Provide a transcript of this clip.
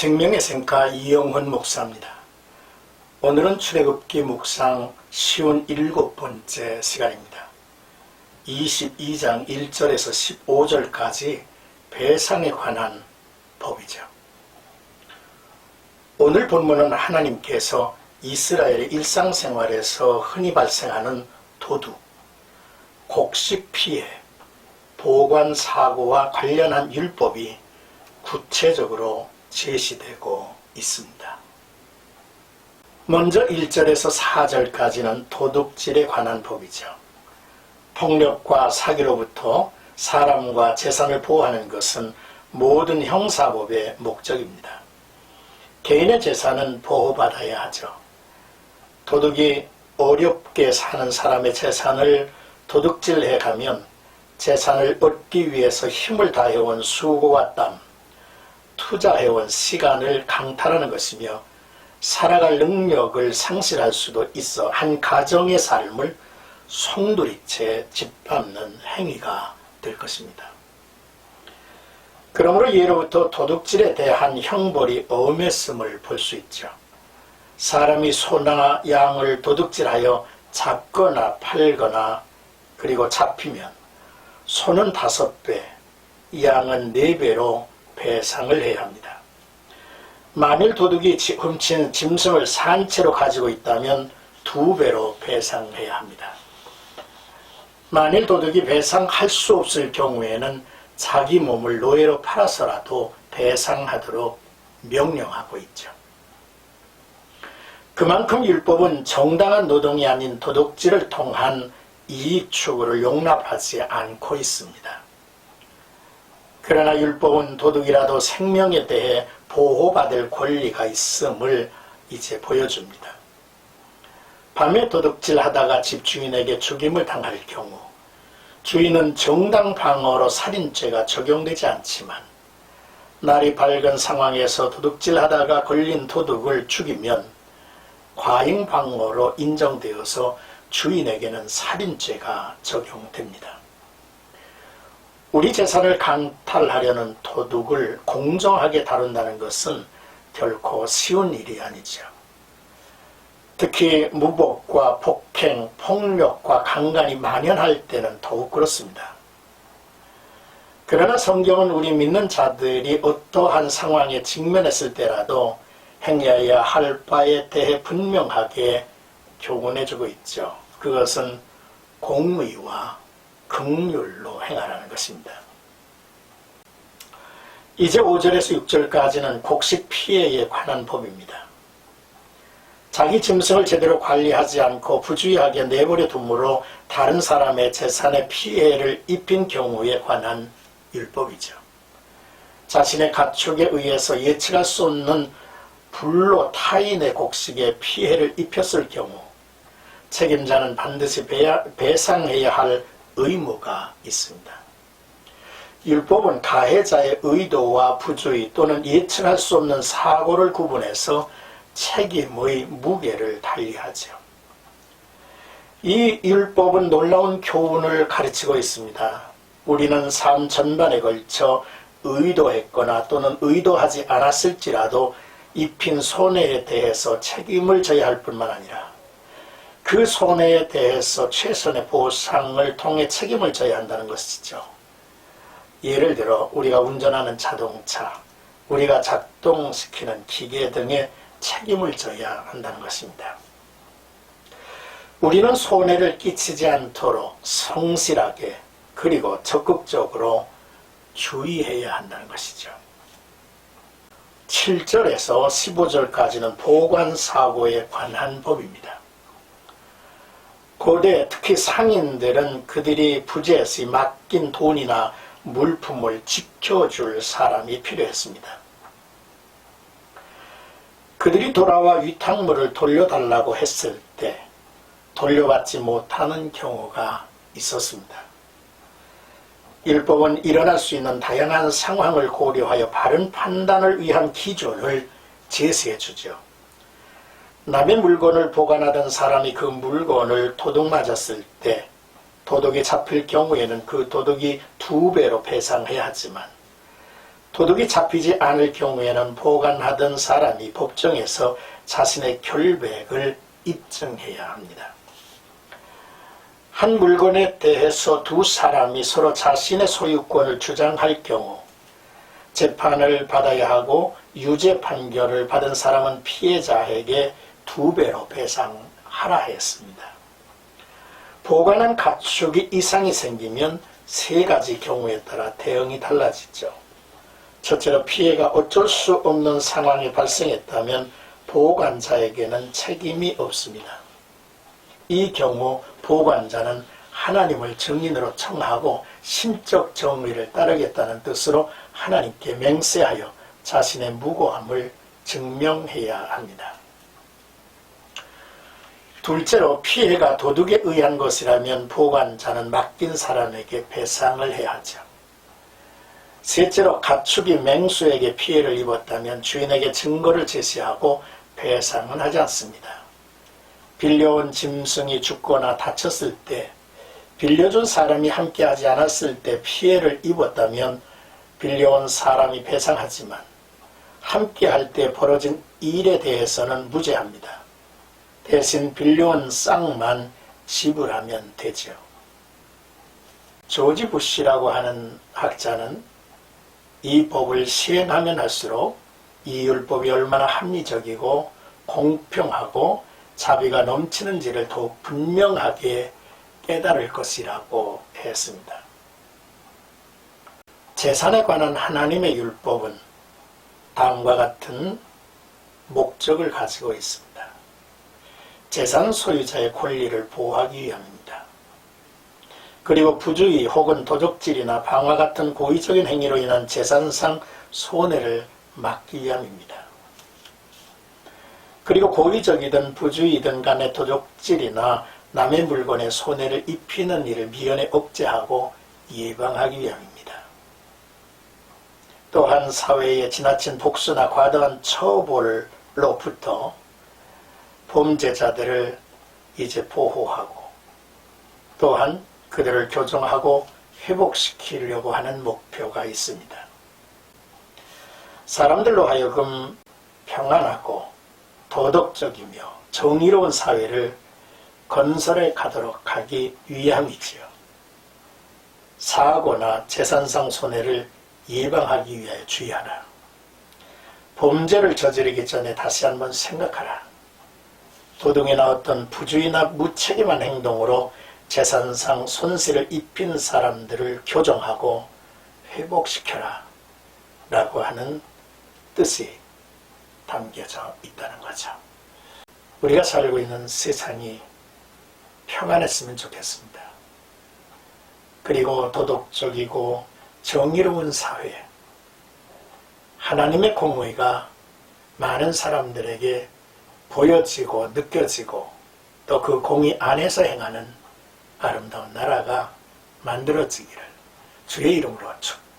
생명의 생가 이영훈 목사입니다. 오늘은 출애굽기 묵상 쉬운 7번째 시간입니다. 22장 1절에서 15절까지 배상에 관한 법이죠. 오늘 본문은 하나님께서 이스라엘의 일상생활에서 흔히 발생하는 도둑, 곡식 피해, 보관사고와 관련한 율법이 구체적으로 제시되고 있습니다. 먼저 1절에서 4절까지는 도둑질에 관한 법이죠. 폭력과 사기로부터 사람과 재산을 보호하는 것은 모든 형사법의 목적입니다. 개인의 재산은 보호받아야 하죠. 도둑이 어렵게 사는 사람의 재산을 도둑질해 가면 재산을 얻기 위해서 힘을 다해온 수고와 땀, 투자해온 시간을 강탈하는 것이며 살아갈 능력을 상실할 수도 있어 한 가정의 삶을 송두리째 짓밟는 행위가 될 것입니다. 그러므로 예로부터 도둑질에 대한 형벌이 엄했음을 볼 수 있죠. 사람이 소나 양을 도둑질하여 잡거나 팔거나 그리고 잡히면 소는 5배, 양은 4배로 배상을 해야 합니다. 만일 도둑이 훔친 짐승을 산채로 가지고 있다면 2배로 배상해야 합니다. 만일 도둑이 배상할 수 없을 경우에는 자기 몸을 노예로 팔아서라도 배상하도록 명령하고 있죠. 그만큼 율법은 정당한 노동이 아닌 도둑질을 통한 이익 추구를 용납하지 않고 있습니다. 그러나 율법은 도둑이라도 생명에 대해 보호받을 권리가 있음을 이제 보여줍니다. 밤에 도둑질하다가 집주인에게 죽임을 당할 경우 주인은 정당 방어로 살인죄가 적용되지 않지만 날이 밝은 상황에서 도둑질하다가 걸린 도둑을 죽이면 과잉 방어로 인정되어서 주인에게는 살인죄가 적용됩니다. 우리 재산을 강탈하려는 도둑을 공정하게 다룬다는 것은 결코 쉬운 일이 아니죠. 특히 무복과 폭행, 폭력과 강간이 만연할 때는 더욱 그렇습니다. 그러나 성경은 우리 믿는 자들이 어떠한 상황에 직면했을 때라도 행해야 할 바에 대해 분명하게 교훈해주고 있죠. 그것은 공의와 긍휼로 행하라는 것입니다. 이제 5절에서 6절까지는 곡식 피해에 관한 법입니다. 자기 짐승을 제대로 관리하지 않고 부주의하게 내버려 둠으로 다른 사람의 재산에 피해를 입힌 경우에 관한 율법이죠. 자신의 가축에 의해서 예측할 수 없는 불로 타인의 곡식에 피해를 입혔을 경우 책임자는 반드시 배상해야 할 의무가 있습니다. 율법은 가해자의 의도와 부주의 또는 예측할 수 없는 사고를 구분해서 책임의 무게를 달리하죠. 이 율법은 놀라운 교훈을 가르치고 있습니다. 우리는 삶 전반에 걸쳐 의도했거나 또는 의도하지 않았을지라도 입힌 손해에 대해서 책임을 져야 할 뿐만 아니라 그 손해에 대해서 최선의 보상을 통해 책임을 져야 한다는 것이죠. 예를 들어 우리가 운전하는 자동차, 우리가 작동시키는 기계 등에 책임을 져야 한다는 것입니다. 우리는 손해를 끼치지 않도록 성실하게 그리고 적극적으로 주의해야 한다는 것이죠. 7절에서 15절까지는 보관사고에 관한 법입니다. 고대 특히 상인들은 그들이 부재시 맡긴 돈이나 물품을 지켜줄 사람이 필요했습니다. 그들이 돌아와 위탁물을 돌려달라고 했을 때 돌려받지 못하는 경우가 있었습니다. 율법은 일어날 수 있는 다양한 상황을 고려하여 바른 판단을 위한 기준을 제시해 주죠. 남의 물건을 보관하던 사람이 그 물건을 도둑 맞았을 때 도둑이 잡힐 경우에는 그 도둑이 2배로 배상해야 하지만 도둑이 잡히지 않을 경우에는 보관하던 사람이 법정에서 자신의 결백을 입증해야 합니다. 한 물건에 대해서 두 사람이 서로 자신의 소유권을 주장할 경우 재판을 받아야 하고 유죄 판결을 받은 사람은 피해자에게 2배로 배상하라 했습니다. 보관한 가축이 이상이 생기면 3가지 경우에 따라 대응이 달라지죠. 첫째로 피해가 어쩔 수 없는 상황이 발생했다면 보관자에게는 책임이 없습니다. 이 경우 보관자는 하나님을 증인으로 청하고 신적 정의를 따르겠다는 뜻으로 하나님께 맹세하여 자신의 무고함을 증명해야 합니다. 둘째로 피해가 도둑에 의한 것이라면 보관자는 맡긴 사람에게 배상을 해야 하죠. 셋째로 가축이 맹수에게 피해를 입었다면 주인에게 증거를 제시하고 배상은 하지 않습니다. 빌려온 짐승이 죽거나 다쳤을 때, 빌려준 사람이 함께하지 않았을 때 피해를 입었다면 빌려온 사람이 배상하지만 함께할 때 벌어진 일에 대해서는 무죄합니다. 대신 빌려온 쌍만 지불하면 되죠. 조지 부시라고 하는 학자는 이 법을 시행하면 할수록 이 율법이 얼마나 합리적이고 공평하고 자비가 넘치는지를 더욱 분명하게 깨달을 것이라고 했습니다. 재산에 관한 하나님의 율법은 다음과 같은 목적을 가지고 있습니다. 재산 소유자의 권리를 보호하기 위함입니다. 그리고 부주의 혹은 도적질이나 방화 같은 고의적인 행위로 인한 재산상 손해를 막기 위함입니다. 그리고 고의적이든 부주의든 간에 도적질이나 남의 물건에 손해를 입히는 일을 미연에 억제하고 예방하기 위함입니다. 또한 사회의 지나친 복수나 과도한 처벌로부터 범죄자들을 이제 보호하고 또한 그들을 교정하고 회복시키려고 하는 목표가 있습니다. 사람들로 하여금 평안하고 도덕적이며 정의로운 사회를 건설해 가도록 하기 위함이지요. 사고나 재산상 손해를 예방하기 위하여 주의하라. 범죄를 저지르기 전에 다시 한번 생각하라. 도둑이나 어떤 부주의나 무책임한 행동으로 재산상 손실을 입힌 사람들을 교정하고 회복시켜라 라고 하는 뜻이 담겨져 있다는 거죠. 우리가 살고 있는 세상이 평안했으면 좋겠습니다. 그리고 도덕적이고 정의로운 사회, 하나님의 공의가 많은 사람들에게 보여지고 느껴지고 또 그 공의 안에서 행하는 아름다운 나라가 만들어지기를 주의 이름으로 축복합니다.